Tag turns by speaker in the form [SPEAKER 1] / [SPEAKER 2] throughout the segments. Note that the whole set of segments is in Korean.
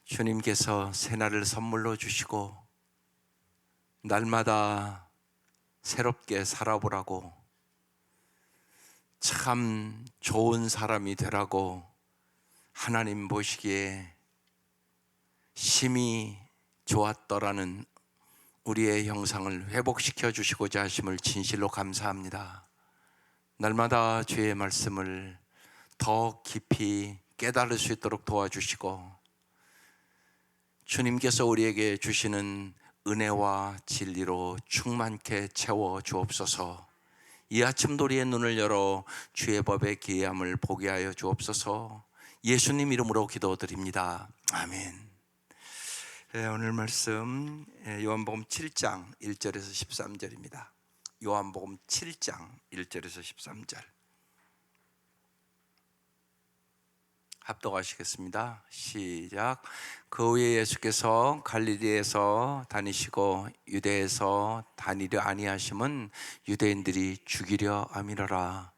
[SPEAKER 1] 주님께서 새날을 선물로 주시고 날마다 새롭게 살아보라고, 참 좋은 사람이 되라고 하나님 보시기에 심히 좋았더라는 우리의 형상을 회복시켜 주시고자 하심을 진실로 감사합니다. 날마다 주의 말씀을 더 깊이 깨달을 수 있도록 도와주시고, 주님께서 우리에게 주시는 은혜와 진리로 충만케 채워 주옵소서. 이 아침도 우리의 눈을 열어 주의 법의 기이함을 보게 하여 주옵소서. 예수님 이름으로 기도드립니다. 아멘. 오늘 말씀 요한복음 7장 1절에서 13절입니다. 요한복음 7장 1절에서 13절 합독하시겠습니다. 시작. 그 후에 예수께서 갈릴리에서 다니시고 유대에서 다니려 아니하심은 유대인들이 죽이려 함이로라.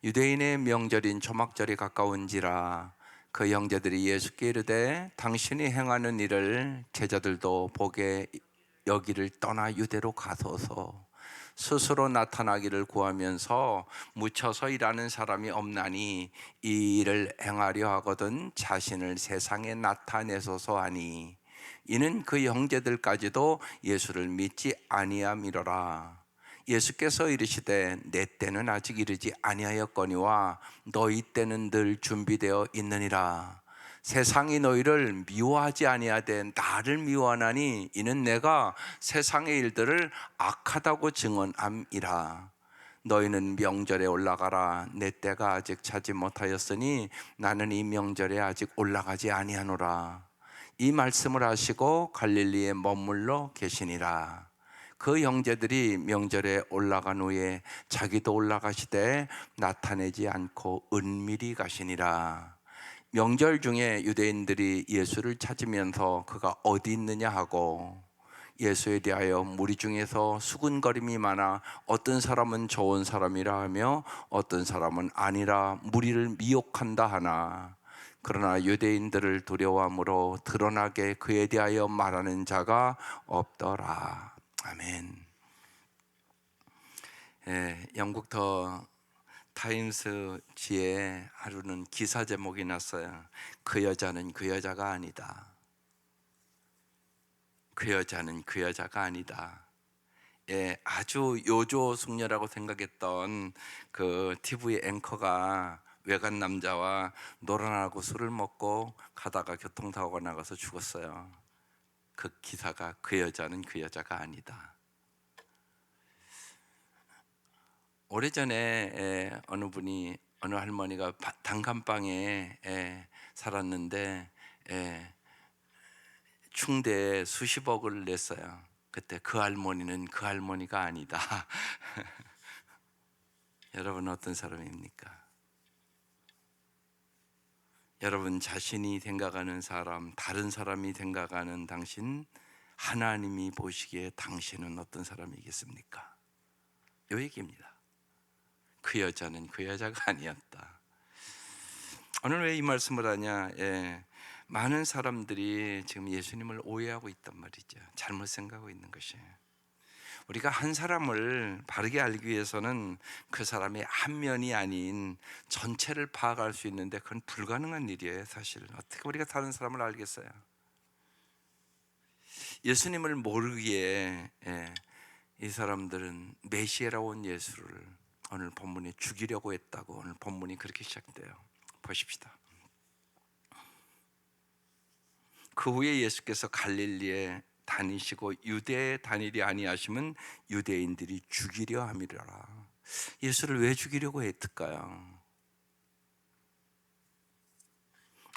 [SPEAKER 1] 유대인의 명절인 초막절이 가까운지라. 그 형제들이 예수께 이르되 당신이 행하는 일을 제자들도 보게 여기를 떠나 유대로 가소서. 스스로 나타나기를 구하면서 묻혀서 일하는 사람이 없나니 이 일을 행하려 하거든 자신을 세상에 나타내소서 하니, 이는 그 형제들까지도 예수를 믿지 아니함이로라. 예수께서 이르시되 내 때는 아직 이르지 아니하였거니와 너희 때는 늘 준비되어 있느니라. 세상이 너희를 미워하지 아니하되 나를 미워하나니 이는 내가 세상의 일들을 악하다고 증언함이라. 너희는 명절에 올라가라. 내 때가 아직 차지 못하였으니 나는 이 명절에 아직 올라가지 아니하노라. 이 말씀을 하시고 갈릴리에 머물러 계시니라. 그 형제들이 명절에 올라간 후에 자기도 올라가시되 나타내지 않고 은밀히 가시니라. 명절 중에 유대인들이 예수를 찾으면서 그가 어디 있느냐 하고 예수에 대하여 무리 중에서 수군거림이 많아 어떤 사람은 좋은 사람이라 하며 어떤 사람은 아니라 무리를 미혹한다 하나, 그러나 유대인들을 두려워함으로 드러나게 그에 대하여 말하는 자가 없더라. 아멘. 영국 더 타임스지에 하루는 기사 제목이 났어요. 그 여자는 그 여자가 아니다. 그 여자는 그 여자가 아니다. 아주 요조 숙녀라고 생각했던 그 TV 앵커가 외간 남자와 놀아나고 술을 먹고 가다가 교통사고가 나가서 죽었어요. 그 기사가 그 여자는 그 여자가 아니다. 오래전에 어느 할머니가 단칸방에 살았는데 충대에 수십억을 냈어요. 그때 그 할머니는 그 할머니가 아니다. 여러분 어떤 사람입니까? 여러분 자신이 생각하는 사람, 다른 사람이 생각하는 당신, 하나님이 보시기에 당신은 어떤 사람이겠습니까? 이 얘기입니다. 그 여자는 그 여자가 아니었다. 오늘 왜 이 말씀을 하냐? 많은 사람들이 지금 예수님을 오해하고 있단 말이죠. 잘못 생각하고 있는 것이에요. 우리가 한 사람을 바르게 알기 위해서는 그 사람의 한 면이 아닌 전체를 파악할 수 있는데 그건 불가능한 일이에요. 사실 어떻게 우리가 다른 사람을 알겠어요? 예수님을 모르기에 이 사람들은 메시아라고 온 예수를 오늘 본문에 죽이려고 했다고, 오늘 본문이 그렇게 시작돼요. 보십시다. 그 후에 예수께서 갈릴리에 다니시고 유대에 다니리 아니하심은 유대인들이 죽이려 함이라. 예수를 왜 죽이려고 했을까요?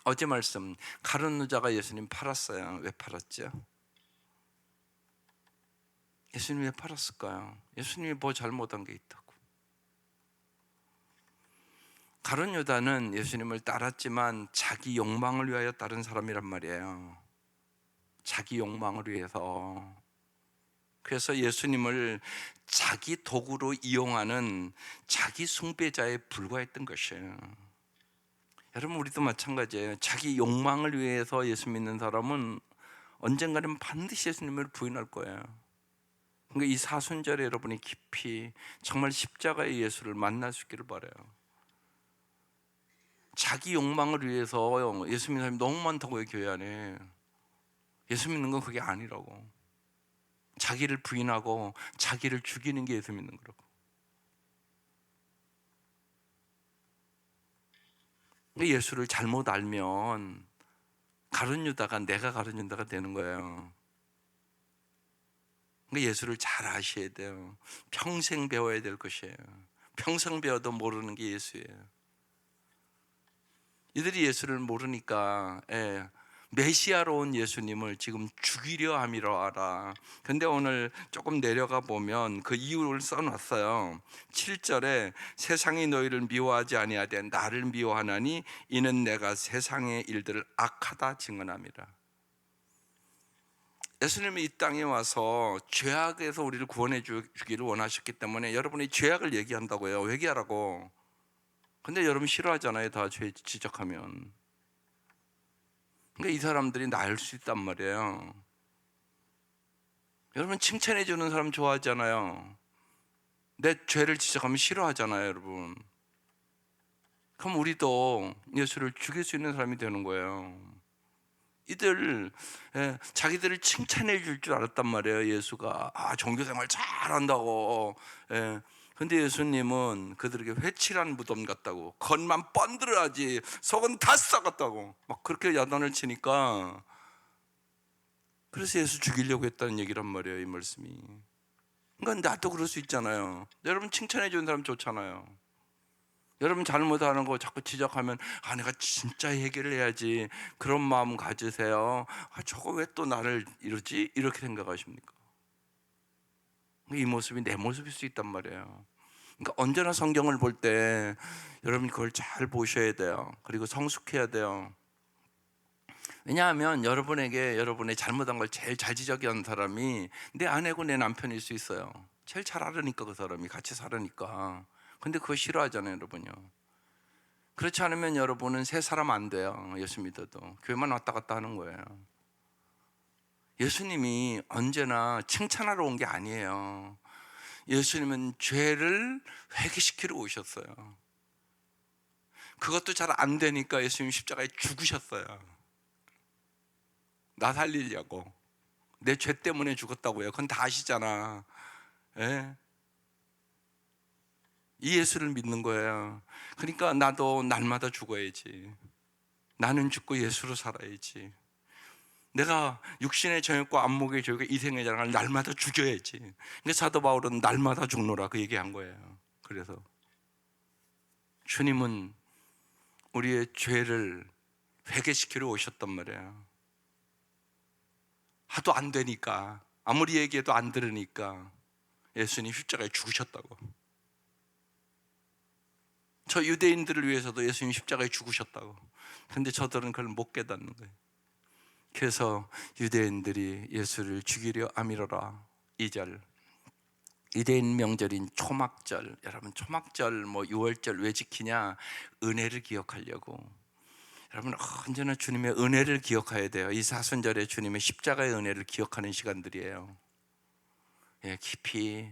[SPEAKER 1] 어제 말씀, 가룟 유다가 예수님 팔았어요. 왜 팔았죠? 예수님 왜 팔았을까요? 예수님이 뭐 잘못한 게 있다고. 가룟 유다는 예수님을 따랐지만 자기 욕망을 위하여 따른 사람이란 말이에요. 자기 욕망을 위해서. 그래서 예수님을 자기 도구로 이용하는 자기 숭배자에 불과했던 것이에요. 여러분 우리도 마찬가지예요. 자기 욕망을 위해서 예수 믿는 사람은 언젠가는 반드시 예수님을 부인할 거예요. 그러니까 이 사순절에 여러분이 깊이 정말 십자가의 예수를 만날 수 있기를 바라요. 자기 욕망을 위해서 예수 믿는 사람이 너무 많다고요. 교회 안에. 예수 믿는 건 그게 아니라고. 자기를 부인하고 자기를 죽이는 게 예수 믿는 거라고. 예수를 잘못 알면 가룟 유다가 내가 가룟 유다가 되는 거예요. 그러니까 예수를 잘 아셔야 돼요. 평생 배워야 될 것이에요. 평생 배워도 모르는 게 예수예요. 이들이 예수를 모르니까 메시아로 온 예수님을 지금 죽이려 함이라 알아. 근데 오늘 조금 내려가 보면 그 이유를 써놨어요. 7절에 세상이 너희를 미워하지 아니하되 나를 미워하나니 이는 내가 세상의 일들을 악하다 증언함이라. 예수님이 이 땅에 와서 죄악에서 우리를 구원해 주기를 원하셨기 때문에 여러분이 죄악을 얘기한다고요. 회개하라고. 근데 여러분 싫어하잖아요. 다 죄 지적하면. 그러니까 이 사람들이 나을 수 있단 말이에요. 여러분 칭찬해 주는 사람 좋아하잖아요. 내 죄를 지적하면 싫어하잖아요, 여러분. 그럼 우리도 예수를 죽일 수 있는 사람이 되는 거예요. 이들 자기들을 칭찬해 줄 줄 알았단 말이에요. 예수가 종교생활 잘한다고. 근데 예수님은 그들에게 회칠한 무덤 같다고, 겉만 번들어하지 속은 다 썩었다고 막 그렇게 야단을 치니까, 그래서 예수 죽이려고 했다는 얘기란 말이에요, 이 말씀이. 그러니까 나도 그럴 수 있잖아요. 여러분 칭찬해 주는 사람 좋잖아요. 여러분 잘못하는 거 자꾸 지적하면 내가 진짜 해결을 해야지, 그런 마음 가지세요. 저거 왜 또 나를 이러지? 이렇게 생각하십니까? 이 모습이 내 모습일 수 있단 말이에요. 그러니까 언제나 성경을 볼 때 여러분 그걸 잘 보셔야 돼요. 그리고 성숙해야 돼요. 왜냐하면 여러분에게 여러분의 잘못한 걸 제일 잘 지적하는 사람이 내 아내고 내 남편일 수 있어요. 제일 잘 알으니까, 그 사람이 같이 살으니까. 근데 그거 싫어하잖아요, 여러분요. 그렇지 않으면 여러분은 새 사람 안 돼요. 예수 믿어도 교회만 왔다 갔다 하는 거예요. 예수님이 언제나 칭찬하러 온 게 아니에요. 예수님은 죄를 회개시키러 오셨어요. 그것도 잘 안 되니까 예수님 십자가에 죽으셨어요. 나 살리려고. 내 죄 때문에 죽었다고요. 그건 다 아시잖아. 예? 이 예수를 믿는 거예요. 그러니까 나도 날마다 죽어야지. 나는 죽고 예수로 살아야지. 내가 육신의 정욕과 안목의 정욕과 이생의 자랑을 날마다 죽여야지. 그러니까 사도 바울은 날마다 죽노라 그 얘기한 거예요. 그래서 주님은 우리의 죄를 회개시키러 오셨단 말이에요. 하도 안 되니까, 아무리 얘기해도 안 들으니까 예수님 십자가에 죽으셨다고. 저 유대인들을 위해서도 예수님 십자가에 죽으셨다고. 근데 저들은 그걸 못 깨닫는 거예요. 그래서 유대인들이 예수를 죽이려 아미러라. 2절, 유대인 명절인 초막절. 여러분 초막절 6월절 왜 지키냐? 은혜를 기억하려고. 여러분 언제나 주님의 은혜를 기억해야 돼요. 이 사순절에 주님의 십자가의 은혜를 기억하는 시간들이에요. 깊이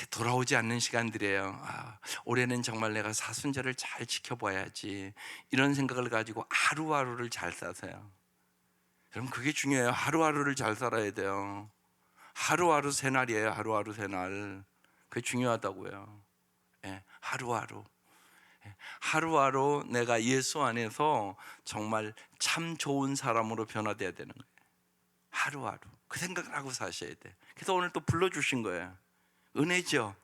[SPEAKER 1] 돌아오지 않는 시간들이에요. 올해는 정말 내가 사순절을 잘 지켜봐야지, 이런 생각을 가지고 하루하루를 잘 사세요. 여러분 그게 중요해요. 하루하루를 잘 살아야 돼요. 하루하루 새날이에요. 하루하루 새날. 그게 중요하다고요. 하루하루. 하루하루 내가 예수 안에서 정말 참 좋은 사람으로 변화돼야 되는 거예요. 하루하루 그 생각을 하고 사셔야 돼. 그래서 오늘 또 불러주신 거예요. 은혜죠.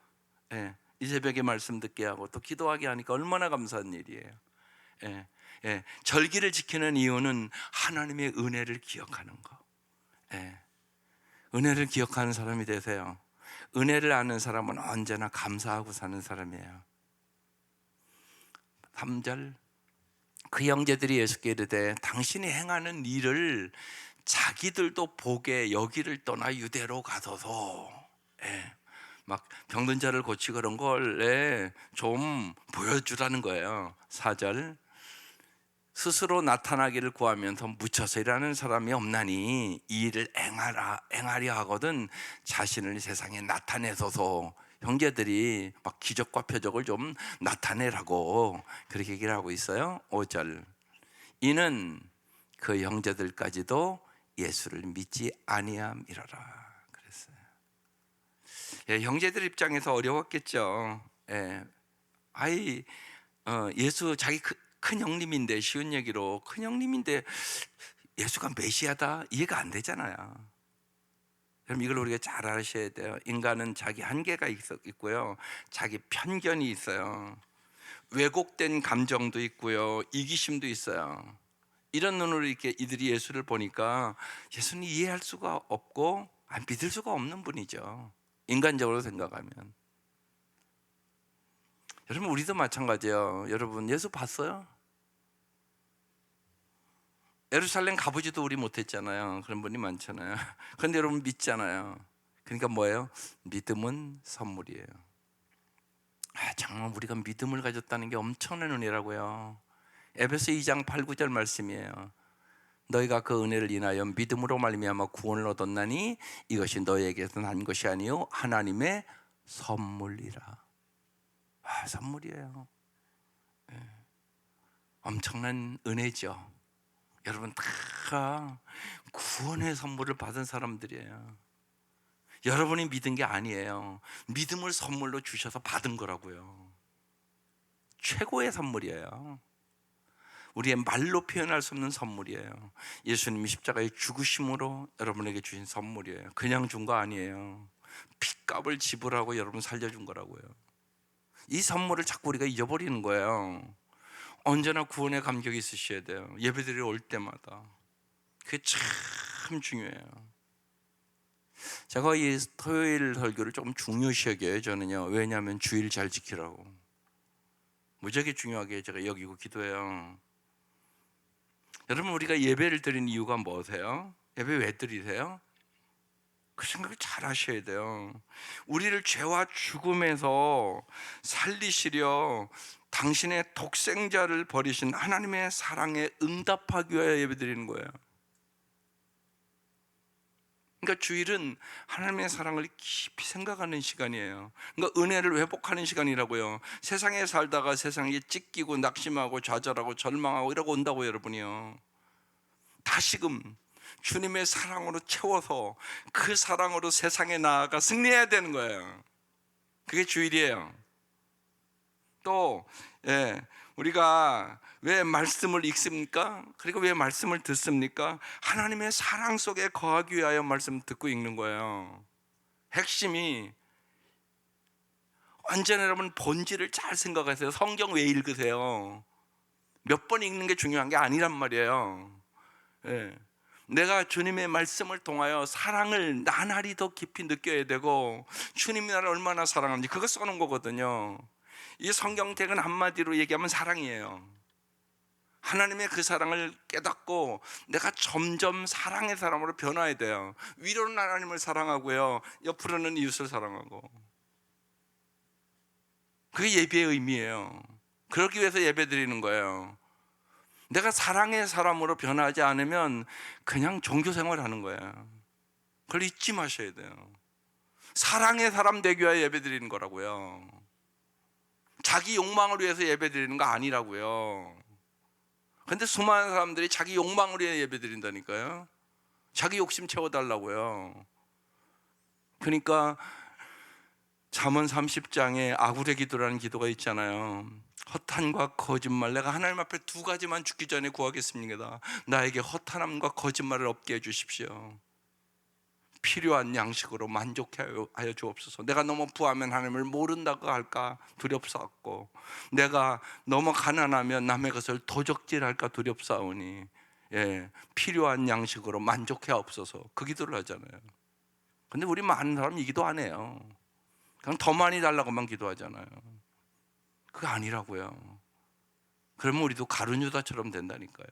[SPEAKER 1] 이 새벽에 말씀 듣게 하고 또 기도하게 하니까 얼마나 감사한 일이에요. 절기를 지키는 이유는 하나님의 은혜를 기억하는 거. 은혜를 기억하는 사람이 되세요. 은혜를 아는 사람은 언제나 감사하고 사는 사람이에요. 3절, 그 형제들이 예수께 이르되 당신이 행하는 일을 자기들도 보게 여기를 떠나 유대로 가소서. 막 병든 자를 고치고 그런 걸 좀 보여주라는 거예요. 4절 스스로 나타나기를 구하면서 묻혀서 일하는 사람이 없나니 이 일을 행하려 하거든 자신을 세상에 나타내소서. 형제들이 막 기적과 표적을 좀 나타내라고 그렇게 얘기를 하고 있어요. 5절 이는 그 형제들까지도 예수를 믿지 아니함이라라 그랬어요. 형제들 입장에서 어려웠겠죠. 예수 자기 큰 형님인데, 쉬운 얘기로 큰 형님인데 예수가 메시아다 이해가 안 되잖아요. 그럼 이걸 우리가 잘 아셔야 돼요. 인간은 자기 한계가 있고요, 자기 편견이 있어요, 왜곡된 감정도 있고요, 이기심도 있어요. 이런 눈으로 이렇게 이들이 예수를 보니까 예수는 이해할 수가 없고 믿을 수가 없는 분이죠, 인간적으로 생각하면. 여러분 우리도 마찬가지예요. 여러분 예수 봤어요? 예루살렘 가보지도 우리 못했잖아요. 그런 분이 많잖아요. 그런데 여러분 믿잖아요. 그러니까 뭐예요? 믿음은 선물이에요. 정말 우리가 믿음을 가졌다는 게 엄청난 은혜라고요. 에베소 2장 8, 9절 말씀이에요. 너희가 그 은혜를 인하여 믿음으로 말미암아 구원을 얻었나니 이것이 너희에게서 난 것이 아니요 하나님의 선물이라. 선물이에요. 엄청난 은혜죠. 여러분 다 구원의 선물을 받은 사람들이에요. 여러분이 믿은 게 아니에요. 믿음을 선물로 주셔서 받은 거라고요. 최고의 선물이에요. 우리의 말로 표현할 수 없는 선물이에요. 예수님이 십자가의 죽으심으로 여러분에게 주신 선물이에요. 그냥 준 거 아니에요. 핏값을 지불하고 여러분 살려준 거라고요. 이 선물을 자꾸 우리가 잊어버리는 거예요. 언제나 구원의 감격이 있으셔야 돼요. 예배드리러 올 때마다. 그게 참 중요해요. 제가 이 토요일 설교를 조금 중요시 여겨요. 저는요. 왜냐하면 주일 잘 지키라고 무지하게 중요하게 제가 여기고 기도해요. 여러분 우리가 예배를 드리는 이유가 뭐세요? 예배 왜 드리세요? 그 생각을 잘 하셔야 돼요. 우리를 죄와 죽음에서 살리시려 당신의 독생자를 버리신 하나님의 사랑에 응답하기 위하여 예배드리는 거예요. 그러니까 주일은 하나님의 사랑을 깊이 생각하는 시간이에요. 그러니까 은혜를 회복하는 시간이라고요. 세상에 살다가 세상에 찢기고 낙심하고 좌절하고 절망하고 이러고 온다고 여러분이요. 다시금 주님의 사랑으로 채워서 그 사랑으로 세상에 나아가 승리해야 되는 거예요. 그게 주일이에요. 또 우리가 왜 말씀을 읽습니까? 그리고 왜 말씀을 듣습니까? 하나님의 사랑 속에 거하기 위하여 말씀 듣고 읽는 거예요. 핵심이 완전 여러분 본질을 잘 생각하세요. 성경 왜 읽으세요? 몇 번 읽는 게 중요한 게 아니란 말이에요. 내가 주님의 말씀을 통하여 사랑을 나날이 더 깊이 느껴야 되고 주님이 나를 얼마나 사랑하는지 그거 써놓은 거거든요. 이 성경책은 한마디로 얘기하면 사랑이에요. 하나님의 그 사랑을 깨닫고 내가 점점 사랑의 사람으로 변화해야 돼요. 위로는 하나님을 사랑하고요, 옆으로는 이웃을 사랑하고. 그게 예배의 의미예요. 그러기 위해서 예배 드리는 거예요. 내가 사랑의 사람으로 변하지 않으면 그냥 종교생활 하는 거예요. 그걸 잊지 마셔야 돼요. 사랑의 사람 되기 위해 예배 드리는 거라고요. 자기 욕망을 위해서 예배 드리는 거 아니라고요. 근데 수많은 사람들이 자기 욕망을 위해 예배 드린다니까요. 자기 욕심 채워달라고요. 그러니까 잠언 30장에 아구레 기도라는 기도가 있잖아요. 허탄과 거짓말, 내가 하나님 앞에 두 가지만 죽기 전에 구하겠습니다. 나에게 허탄함과 거짓말을 없게 해주십시오. 필요한 양식으로 만족하여 주옵소서. 내가 너무 부하면 하나님을 모른다고 할까 두렵사옵고, 내가 너무 가난하면 남의 것을 도적질할까 두렵사오니, 필요한 양식으로 만족하옵소서. 그 기도를 하잖아요. 근데 우리 많은 사람 이 기도 안 해요. 그냥 더 많이 달라고만 기도하잖아요. 그거 아니라고요. 그러면 우리도 가룟유다처럼 된다니까요.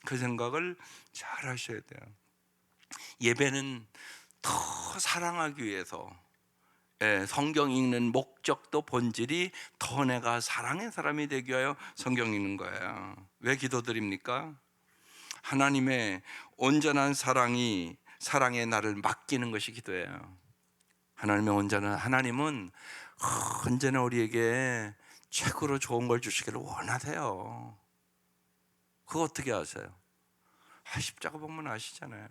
[SPEAKER 1] 그 생각을 잘 하셔야 돼요. 예배는 더 사랑하기 위해서 성경 읽는 목적도 본질이 더 내가 사랑의 사람이 되기 위하여 성경 읽는 거예요. 왜 기도드립니까? 하나님의 온전한 사랑에 나를 맡기는 것이 기도예요. 하나님은 언제나 우리에게 최고로 좋은 걸 주시기를 원하세요. 그거 어떻게 아세요? 십자가 보면 아시잖아요.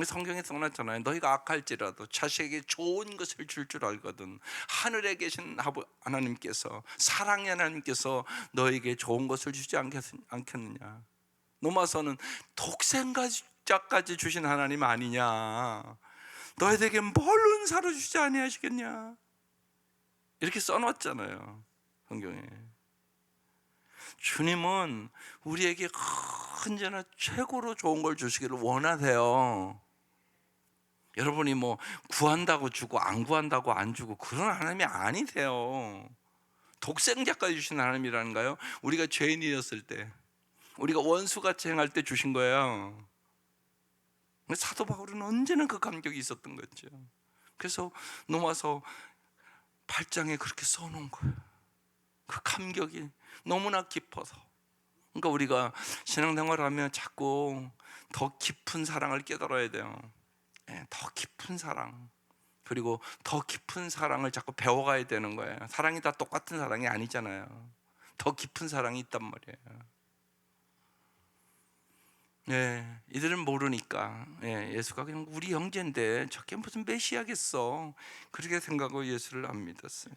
[SPEAKER 1] 성경에 써놨잖아요. 너희가 악할지라도 자식에게 좋은 것을 줄 줄 알거든. 하늘에 계신 하나님께서, 사랑의 하나님께서 너에게 좋은 것을 주지 않겠느냐. 로마서는 독생자까지 주신 하나님 아니냐. 너희에게 뭘 은사로 주지 아니하시겠냐. 이렇게 써놨잖아요, 성경에. 주님은 우리에게 언제나 최고로 좋은 걸 주시기를 원하세요. 여러분이 뭐 구한다고 주고 안 구한다고 안 주고 그런 하나님이 아니세요. 독생자까지 주신 하나님이라는가요? 우리가 죄인이었을 때, 우리가 원수같이 행할 때 주신 거예요. 사도 바울은 언제나 그 감격이 있었던 거죠. 그래서 로마서 8장에 그렇게 써놓은 거예요. 그 감격이 너무나 깊어서. 그러니까 우리가 신앙생활하면 자꾸 더 깊은 사랑을 깨달아야 돼요. 더 깊은 사랑, 그리고 더 깊은 사랑을 자꾸 배워가야 되는 거예요. 사랑이 다 똑같은 사랑이 아니잖아요. 더 깊은 사랑이 있단 말이에요. 이들은 모르니까 예수가 그냥 우리 형제인데 저게 무슨 메시아겠어, 그렇게 생각하고 예수를 안 믿었어요.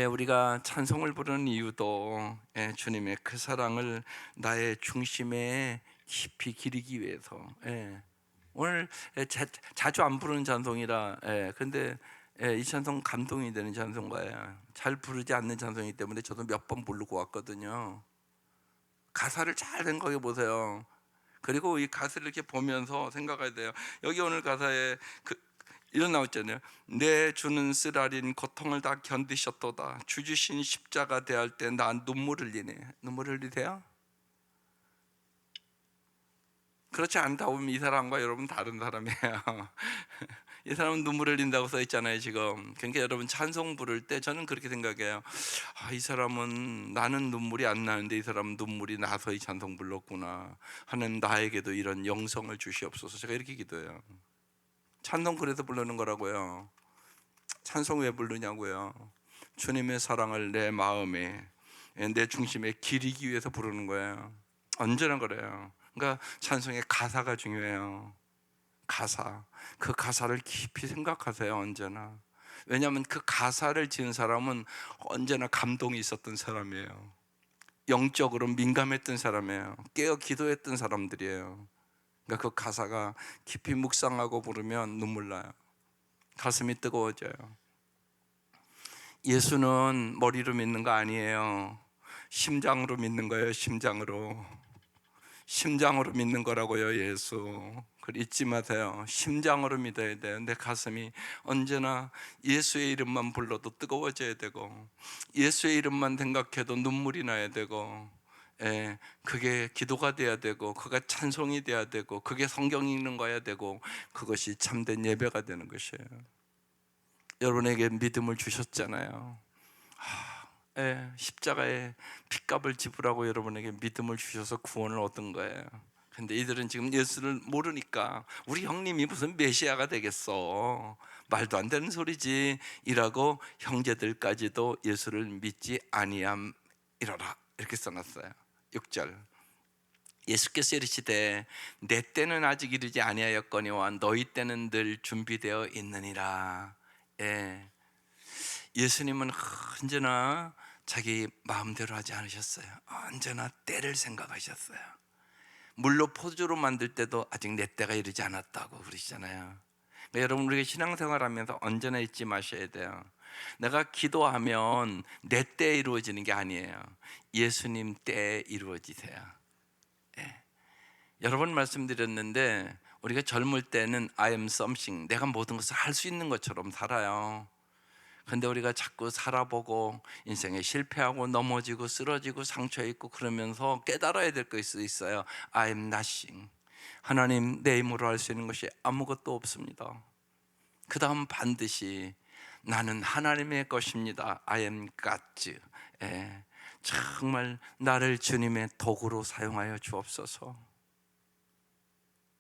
[SPEAKER 1] 우리가 찬송을 부르는 이유도 주님의 그 사랑을 나의 중심에 깊이 기리기 위해서. 오늘 자주 안 부르는 찬송이라 근데 이 찬송 감동이 되는 찬송가예요. 잘 부르지 않는 찬송이기 때문에 저도 몇 번 부르고 왔거든요. 가사를 잘 생각해 보세요. 그리고 이 가사를 이렇게 보면서 생각해야 돼요. 여기 오늘 가사에 이런 나왔잖아요. 내 주는 쓰라린 고통을 다 견디셨도다. 주 주신 십자가 대할 때 나 눈물 흘리네. 눈물 흘리세요? 그렇지 않다 보면 이 사람과 여러분 다른 사람이에요. 이 사람은 눈물 흘린다고 써 있잖아요 지금. 그러니까 여러분 찬송 부를 때 저는 그렇게 생각해요. 이 사람은 나는 눈물이 안 나는데 이 사람은 눈물이 나서 이 찬송 불렀구나. 하나님 나에게도 이런 영성을 주시옵소서. 제가 이렇게 기도해요. 찬송 그래서 부르는 거라고요. 찬송 왜 부르냐고요. 주님의 사랑을 내 마음에, 내 중심에 기리기 위해서 부르는 거예요. 언제나 그래요. 그러니까 찬송의 가사가 중요해요. 가사, 그 가사를 깊이 생각하세요. 언제나. 왜냐하면 그 가사를 지은 사람은 언제나 감동이 있었던 사람이에요. 영적으로 민감했던 사람이에요. 깨어 기도했던 사람들이에요. 그러니까 그 가사가 깊이 묵상하고 부르면 눈물 나요. 가슴이 뜨거워져요. 예수는 머리로 믿는 거 아니에요. 심장으로 믿는 거예요. 심장으로 믿는 거라고요. 예수. 그걸 잊지 마세요. 심장으로 믿어야 돼요. 내 가슴이 언제나 예수의 이름만 불러도 뜨거워져야 되고, 예수의 이름만 생각해도 눈물이 나야 되고, 그게 기도가 돼야 되고, 그가 찬송이 돼야 되고, 그게 성경 읽는 거야 되고, 그것이 참된 예배가 되는 것이에요. 여러분에게 믿음을 주셨잖아요. 십자가에 핏값을 지불하고 여러분에게 믿음을 주셔서 구원을 얻은 거예요. 근데 이들은 지금 예수를 모르니까 우리 형님이 무슨 메시아가 되겠어, 말도 안 되는 소리지 이라고 형제들까지도 예수를 믿지 아니함이로라, 이렇게 써놨어요. 6절, 예수께서 이르시되 내 때는 아직 이르지 아니하였거니와 너희 때는 늘 준비되어 있느니라. 예수님은 언제나 자기 마음대로 하지 않으셨어요. 언제나 때를 생각하셨어요. 물로 포도주로 만들 때도 아직 내 때가 이르지 않았다고 그러시잖아요. 그러니까 여러분, 우리가 신앙생활하면서 언제나 잊지 마셔야 돼요. 내가 기도하면 내 때에 이루어지는 게 아니에요. 예수님 때에 이루어지세요. 여러 번 말씀드렸는데 우리가 젊을 때는 I am something, 내가 모든 것을 할 수 있는 것처럼 살아요. 근데 우리가 자꾸 살아보고 인생에 실패하고 넘어지고 쓰러지고 상처 있고 그러면서 깨달아야 될 것이 있어요. I am nothing. 하나님, 내 힘으로 할 수 있는 것이 아무것도 없습니다. 그 다음 반드시 나는 하나님의 것입니다. I am God's. 정말 나를 주님의 도구로 사용하여 주옵소서.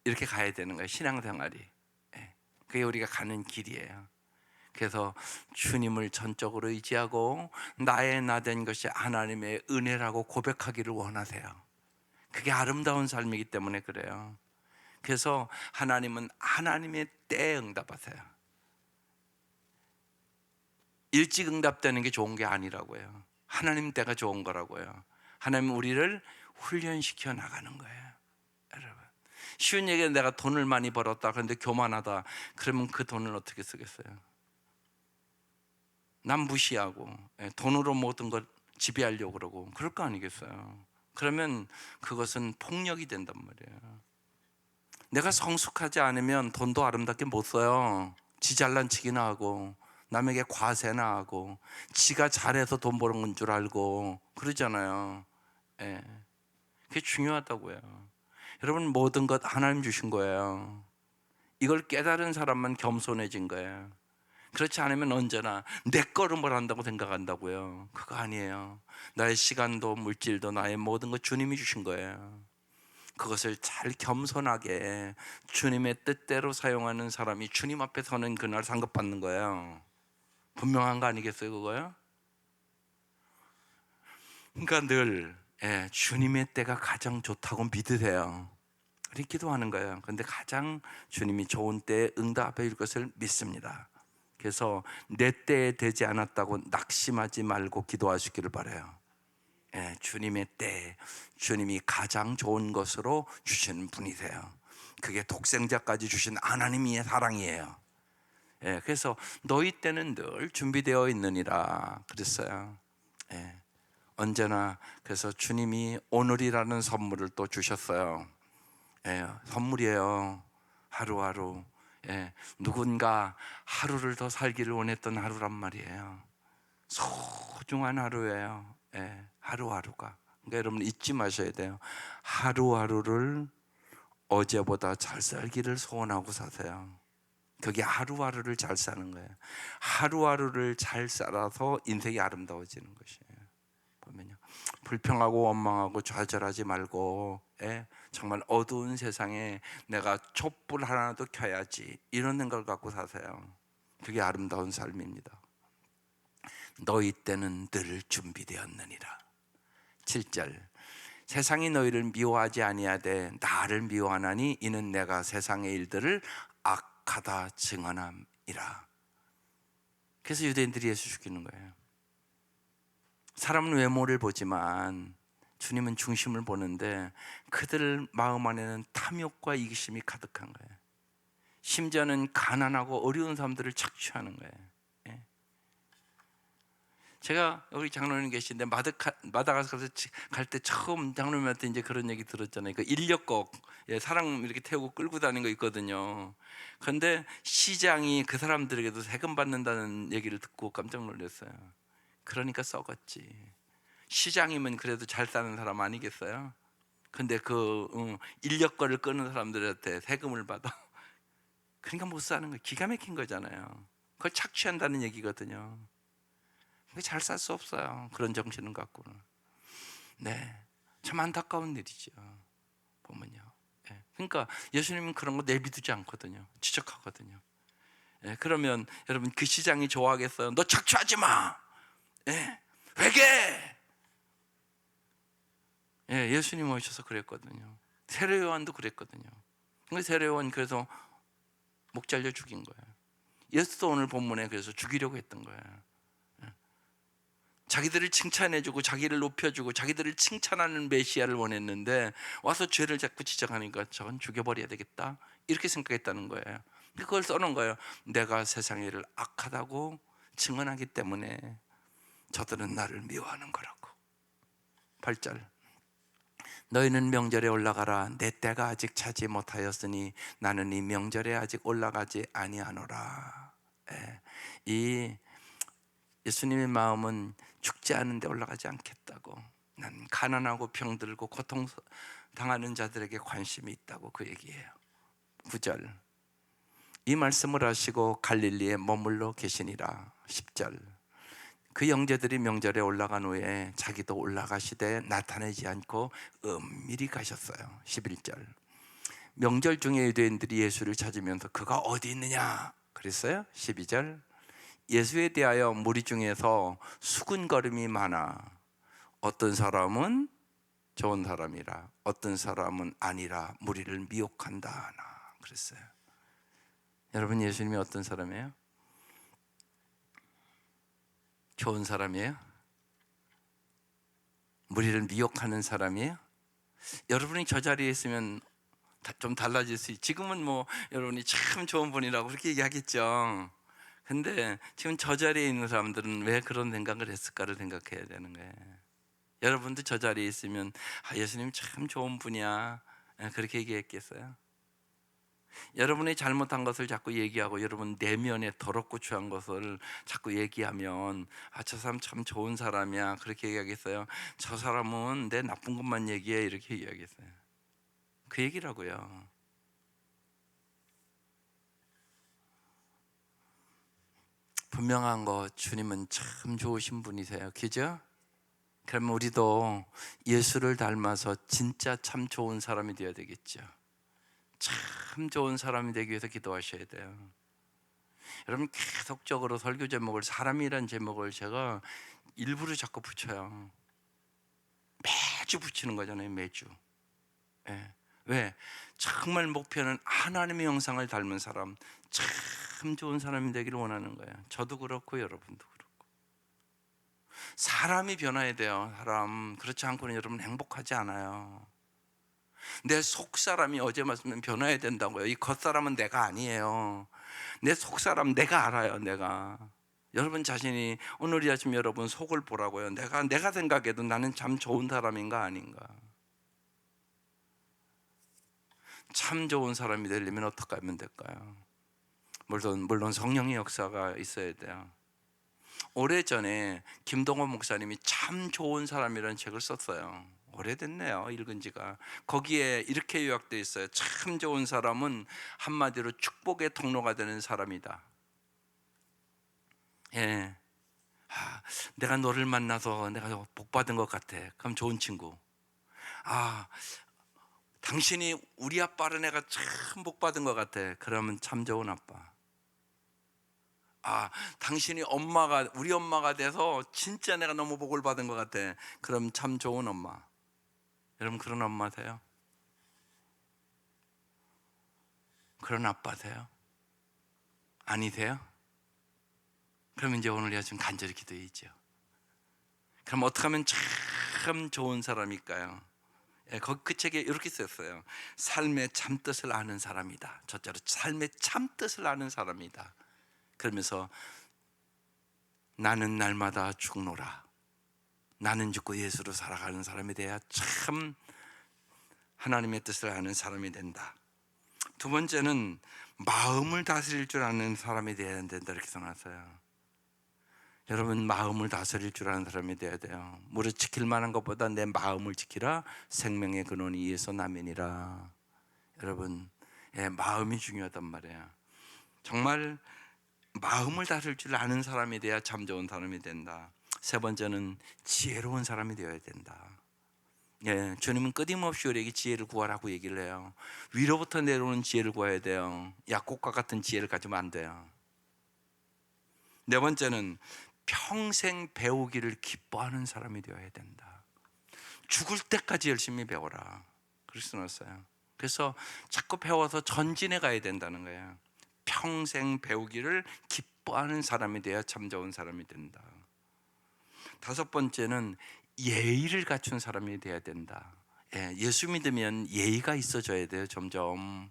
[SPEAKER 1] 이렇게 가야 되는 거예요. 신앙생활이. 그게 우리가 가는 길이에요. 그래서 주님을 전적으로 의지하고 나의 나 된 것이 하나님의 은혜라고 고백하기를 원하세요. 그게 아름다운 삶이기 때문에 그래요. 그래서 하나님은 하나님의 때에 응답하세요. 일찍 응답되는 게 좋은 게 아니라고요. 하나님 때가 좋은 거라고요. 하나님은 우리를 훈련시켜 나가는 거예요. 여러분, 쉬운 얘기는 내가 돈을 많이 벌었다, 그런데 교만하다, 그러면 그 돈을 어떻게 쓰겠어요? 남 무시하고 돈으로 모든 걸 지배하려고 그러고 그럴 거 아니겠어요? 그러면 그것은 폭력이 된단 말이에요. 내가 성숙하지 않으면 돈도 아름답게 못 써요. 지 잘난 척이나 하고 남에게 과세나 하고 지가 잘해서 돈 버는 건 줄 알고 그러잖아요. 그게 중요하다고요. 여러분, 모든 것 하나님 주신 거예요. 이걸 깨달은 사람만 겸손해진 거예요. 그렇지 않으면 언제나 내 거를 뭘 한다고 생각한다고요. 그거 아니에요. 나의 시간도 물질도 나의 모든 것 주님이 주신 거예요. 그것을 잘 겸손하게 주님의 뜻대로 사용하는 사람이 주님 앞에 서는 그날 상급받는 거예요. 분명한 거 아니겠어요, 그거요? 그러니까 늘 주님의 때가 가장 좋다고 믿으세요. 그렇게 기도하는 거예요. 그런데 가장 주님이 좋은 때에 응답해 줄 것을 믿습니다. 그래서 내 때에 되지 않았다고 낙심하지 말고 기도하시기를 바라요. 주님의 때에 주님이 가장 좋은 것으로 주시는 분이세요. 그게 독생자까지 주신 하나님의 사랑이에요. 그래서 너희 때는 늘 준비되어 있느니라 그랬어요. 언제나. 그래서 주님이 오늘이라는 선물을 또 주셨어요. 선물이에요. 하루하루. 누군가 하루를 더 살기를 원했던 하루란 말이에요. 소중한 하루예요. 하루하루가. 그러니까 여러분 잊지 마셔야 돼요. 하루하루를 어제보다 잘 살기를 소원하고 사세요. 그게 하루하루를 잘 사는 거예요. 하루하루를 잘 살아서 인생이 아름다워지는 것이에요. 보면요, 불평하고 원망하고 좌절하지 말고 정말 어두운 세상에 내가 촛불 하나도 켜야지, 이런 생각을 갖고 사세요. 그게 아름다운 삶입니다. 너희 때는 늘 준비되었느니라. 7절, 세상이 너희를 미워하지 아니하되 나를 미워하나니 이는 내가 세상의 일들을 악하다 증언함이라. 그래서 유대인들이 예수 죽이는 거예요. 사람은 외모를 보지만 주님은 중심을 보는데 그들 마음 안에는 탐욕과 이기심이 가득한 거예요. 심지어는 가난하고 어려운 사람들을 착취하는 거예요. 제가 여기 장로님 계신데 마다가스카르 갈 때 처음 장로님한테 이제 그런 얘기 들었잖아요. 그 인력거, 사람 이렇게 태우고 끌고 다니는 거 있거든요. 그런데 시장이 그 사람들에게도 세금 받는다는 얘기를 듣고 깜짝 놀랐어요. 그러니까 썩었지. 시장이면 그래도 잘 사는 사람 아니겠어요? 근데 그 인력거를 끄는 사람들한테 세금을 받아. 그러니까 못 사는 거예요. 기가 막힌 거잖아요. 그걸 착취한다는 얘기거든요. 잘 살 수 없어요. 그런 정신을 갖고는. 참 안타까운 일이죠. 보면요. 그러니까 예수님은 그런 거 내비두지 않거든요. 지적하거든요. 그러면 여러분, 그 시장이 좋아하겠어요? 너 착취하지 마. 회개. 예수님 오셔서 그랬거든요. 세례 요한도 그랬거든요. 세례 요한 그래서 목 잘려 죽인 거예요. 예수도 오늘 본문에 그래서 죽이려고 했던 거예요. 자기들을 칭찬해주고 자기를 높여주고 자기들을 칭찬하는 메시아를 원했는데 와서 죄를 자꾸 지적하니까 저건 죽여버려야 되겠다, 이렇게 생각했다는 거예요. 그걸 써놓은 거예요. 내가 세상의 일을 악하다고 증언하기 때문에 저들은 나를 미워하는 거라고. 8절, 너희는 명절에 올라가라. 내 때가 아직 차지 못하였으니 나는 이 명절에 아직 올라가지 아니하노라. 이 예수님의 마음은 죽지 않은데 올라가지 않겠다고. 난 가난하고 병들고 고통당하는 자들에게 관심이 있다고 그 얘기예요. 9절, 이 말씀을 하시고 갈릴리에 머물러 계시니라. 10절. 그 형제들이 명절에 올라간 후에 자기도 올라가시되 나타내지 않고 은밀히 가셨어요. 11절. 명절 중에 유대인들이 예수를 찾으면서 그가 어디 있느냐 그랬어요. 12절. 예수에 대하여 무리 중에서 수군거림이 많아 어떤 사람은 좋은 사람이라 어떤 사람은 아니라 무리를 미혹한다 하나 그랬어요. 여러분, 예수님이 어떤 사람이에요? 좋은 사람이에요? 무리를 미혹하는 사람이에요? 여러분이 저 자리에 있으면 좀 달라질 수 있어요. 지금은 뭐 여러분이 참 좋은 분이라고 그렇게 얘기하겠죠. 근데 지금 저 자리에 있는 사람들은 왜 그런 생각을 했을까를 생각해야 되는 거예요. 여러분도 저 자리에 있으면 예수님 참 좋은 분이야 그렇게 얘기했겠어요? 여러분이 잘못한 것을 자꾸 얘기하고 여러분 내면에 더럽고 추한 것을 자꾸 얘기하면 저 사람 참 좋은 사람이야 그렇게 얘기하겠어요? 저 사람은 내 나쁜 것만 얘기해 이렇게 얘기하겠어요? 그 얘기라고요. 분명한 거 주님은 참 좋으신 분이세요. 그죠? 그러면 우리도 예수를 닮아서 진짜 참 좋은 사람이 되어야 되겠죠. 참 좋은 사람이 되기 위해서 기도하셔야 돼요. 여러분, 계속적으로 설교 제목을 사람이란 제목을 제가 일부러 자꾸 붙여요. 매주 붙이는 거잖아요. 매주. 예. 왜? 정말 목표는 하나님의 형상을 닮은 사람, 참 좋은 사람이 되기를 원하는 거예요. 저도 그렇고 여러분도 그렇고. 사람이 변화해야 돼요. 사람. 그렇지 않고는 여러분 행복하지 않아요. 내 속사람이 어제 말씀은 변화해야 된다고요. 이 겉사람은 내가 아니에요. 내 속사람 내가 알아요. 내가. 여러분 자신이 오늘 이 아침 여러분 속을 보라고요. 내가 생각해도 나는 참 좋은 사람인가 아닌가. 참 좋은 사람이 되려면 어떻게 하면 될까요? 물론 성령의 역사가 있어야 돼요. 오래전에 김동원 목사님이 참 좋은 사람이라는 책을 썼어요. 오래됐네요. 읽은 지가. 거기에 이렇게 요약되어 있어요. 참 좋은 사람은 한마디로 축복의 통로가 되는 사람이다. 예. 내가 너를 만나서 내가 복 받은 것 같아. 그럼 좋은 친구. 당신이 우리 아빠를 내가 참 복 받은 것 같아. 그러면 참 좋은 아빠. 당신이 우리 엄마가 돼서 진짜 내가 너무 복을 받은 것 같아. 그럼 참 좋은 엄마. 여러분 그런 엄마 세요? 그런 아빠 세요? 아니세요? 그럼 이제 오늘 좀 간절히 기도해야죠. 그럼 어떻게 하면 참 좋은 사람일까요? 그 책에 이렇게 썼어요. 삶의 참뜻을 아는 사람이다. 저자로 삶의 참뜻을 아는 사람이다. 그러면서 나는 날마다 죽노라. 나는 죽고 예수로 살아가는 사람이 돼야 참 하나님의 뜻을 아는 사람이 된다. 두 번째는 마음을 다스릴 줄 아는 사람이 돼야 된다 이렇게 써놨어요. 여러분 마음을 다스릴 줄 아는 사람이 돼야 돼요. 무릇 지킬 만한 것보다 내 마음을 지키라. 생명의 근원이 이에서 나면이라. 여러분 마음이 중요하단 말이에요. 정말 마음을 다스릴 줄 아는 사람이 돼야 참 좋은 사람이 된다. 세 번째는 지혜로운 사람이 되어야 된다. 주님은 끊임없이 우리에게 지혜를 구하라고 얘기를 해요. 위로부터 내려오는 지혜를 구해야 돼요. 약국과 같은 지혜를 가지면 안 돼요. 네 번째는 평생 배우기를 기뻐하는 사람이 되어야 된다. 죽을 때까지 열심히 배워라. 그렇게 써놨어요. 그래서 자꾸 배워서 전진해 가야 된다는 거예요. 평생 배우기를 기뻐하는 사람이 돼야 참 좋은 사람이 된다. 다섯 번째는 예의를 갖춘 사람이 돼야 된다. 예수 믿으면 예의가 있어져야 돼요. 점점.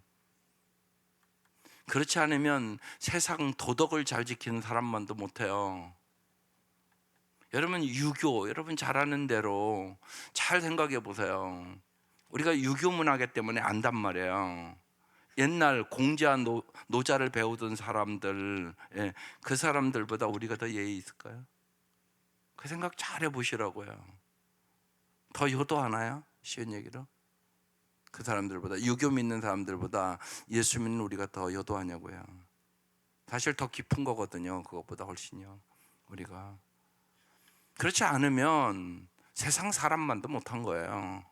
[SPEAKER 1] 그렇지 않으면 세상 도덕을 잘 지키는 사람만도 못해요. 여러분 유교, 여러분 잘 아는 대로 잘 생각해 보세요. 우리가 유교 문화기 때문에 안단 말이에요. 옛날 공자 노자를 배우던 사람들, 그 사람들보다 우리가 더 예의 있을까요? 그 생각 잘 해보시라고요. 더 효도하나요? 쉬운 얘기로. 그 사람들보다, 유교 믿는 사람들보다 예수 믿는 우리가 더 효도하냐고요. 사실 더 깊은 거거든요. 그것보다 훨씬요. 우리가 그렇지 않으면 세상 사람만도 못한 거예요.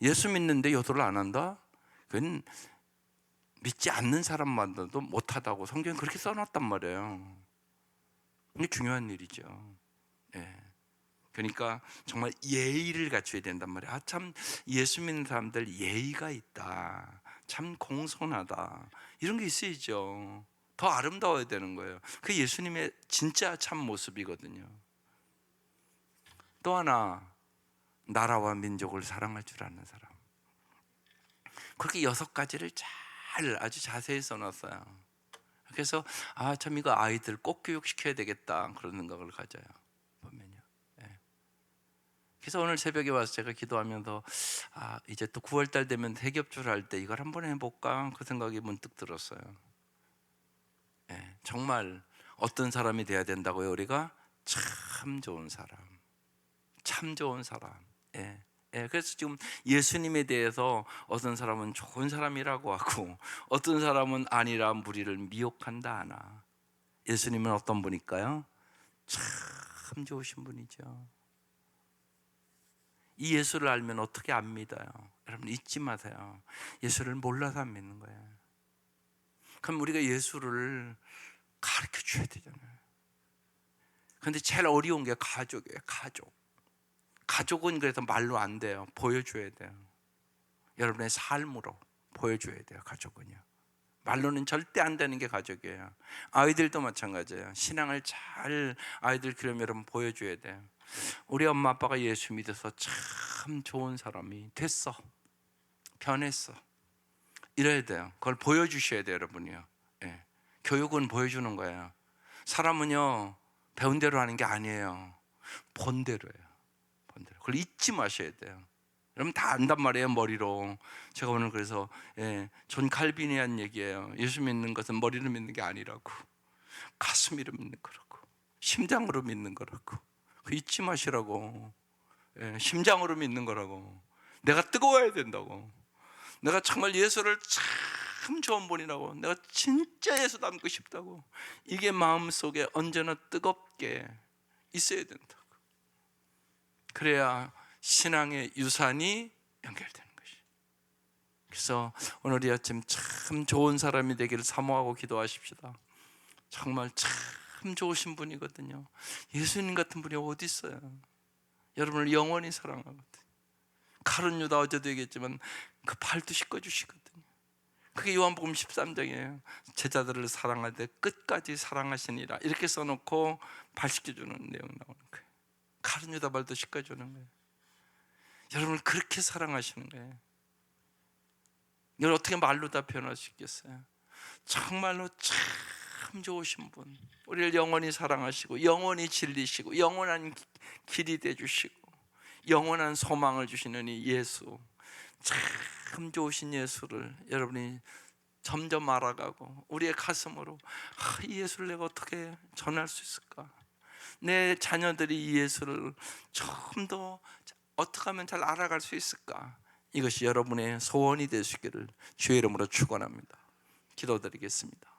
[SPEAKER 1] 예수 믿는데 효도를 안 한다? 그건 믿지 않는 사람만도 못하다고 성경이 그렇게 써놨단 말이에요. 이게 중요한 일이죠. 예. 그러니까 정말 예의를 갖춰야 된단 말이에요. 참 예수 믿는 사람들 예의가 있다, 참 공손하다, 이런 게 있어야죠. 더 아름다워야 되는 거예요. 그게 예수님의 진짜 참 모습이거든요. 또 하나, 나라와 민족을 사랑할 줄 아는 사람. 그렇게 6가지를 아주 자세히 써놨어요. 그래서 참 이거 아이들 꼭 교육시켜야 되겠다, 그런 생각을 가져요. 보면요. 예. 그래서 오늘 새벽에 와서 제가 기도하면서 이제 또 9월달 되면 대기업주를 할 때 이걸 한번 해볼까, 그 생각이 문득 들었어요. 예. 정말 어떤 사람이 돼야 된다고요? 우리가 참 좋은 사람, 참 좋은 사람. 예. 예, 그래서 지금 예수님에 대해서 어떤 사람은 좋은 사람이라고 하고 어떤 사람은 아니라 무리를 미혹한다 하나, 예수님은 어떤 분일까요? 참 좋으신 분이죠. 이 예수를 알면 어떻게 안 믿어요? 여러분 잊지 마세요. 예수를 몰라서 안 믿는 거예요. 그럼 우리가 예수를 가르쳐 줘야 되잖아요. 그런데 제일 어려운 게 가족이에요. 가족은 그래서 말로 안 돼요. 보여줘야 돼요. 여러분의 삶으로 보여줘야 돼요. 가족은요. 말로는 절대 안 되는 게 가족이에요. 아이들도 마찬가지예요. 신앙을 잘 아이들 그러면 여러분 보여줘야 돼요. 우리 엄마 아빠가 예수 믿어서 참 좋은 사람이 됐어, 변했어, 이래야 돼요. 그걸 보여주셔야 돼요, 여러분이요. 예. 교육은 보여주는 거예요. 사람은요 배운 대로 하는 게 아니에요. 본 대로예요. 본대로. 그걸 잊지 마셔야 돼요. 여러분 다 안단 말이에요, 머리로. 제가 오늘 그래서 존 칼빈이 한 얘기예요. 예수 믿는 것은 머리로 믿는 게 아니라고, 가슴으로 믿는 거라고, 심장으로 믿는 거라고. 그 잊지 마시라고. 심장으로 믿는 거라고. 내가 뜨거워야 된다고. 내가 정말 예수를 참 좋은 분이라고, 내가 진짜 예수 닮고 싶다고, 이게 마음속에 언제나 뜨겁게 있어야 된다. 그래야 신앙의 유산이 연결되는 것이. 그래서 오늘 이 아침 참 좋은 사람이 되기를 사모하고 기도하십시다. 정말 참 좋으신 분이거든요. 예수님 같은 분이 어디 있어요? 여러분을 영원히 사랑하거든요. 가룟 유다 어제도 얘기했지만 그 발도 씻어주시거든요. 그게 요한복음 13장이에요. 제자들을 사랑할 때 끝까지 사랑하시니라, 이렇게 써놓고 발 씻겨주는 내용 나오는 거예요. 가룟 유다 발도 씻어주는 거예요. 여러분을 그렇게 사랑하시는 거예요. 이걸 어떻게 말로 다 표현할 수 있겠어요? 정말로 참 좋으신 분, 우리를 영원히 사랑하시고 영원히 진리시고 영원한 길이 되주시고 영원한 소망을 주시는 이 예수, 참 좋으신 예수를 여러분이 점점 알아가고 우리의 가슴으로 이 예수를 내가 어떻게 전할 수 있을까? 내 자녀들이 이 예수를 좀 더 어떻게 하면 잘 알아갈 수 있을까? 이것이 여러분의 소원이 되시기를 주의 이름으로 축원합니다. 기도드리겠습니다.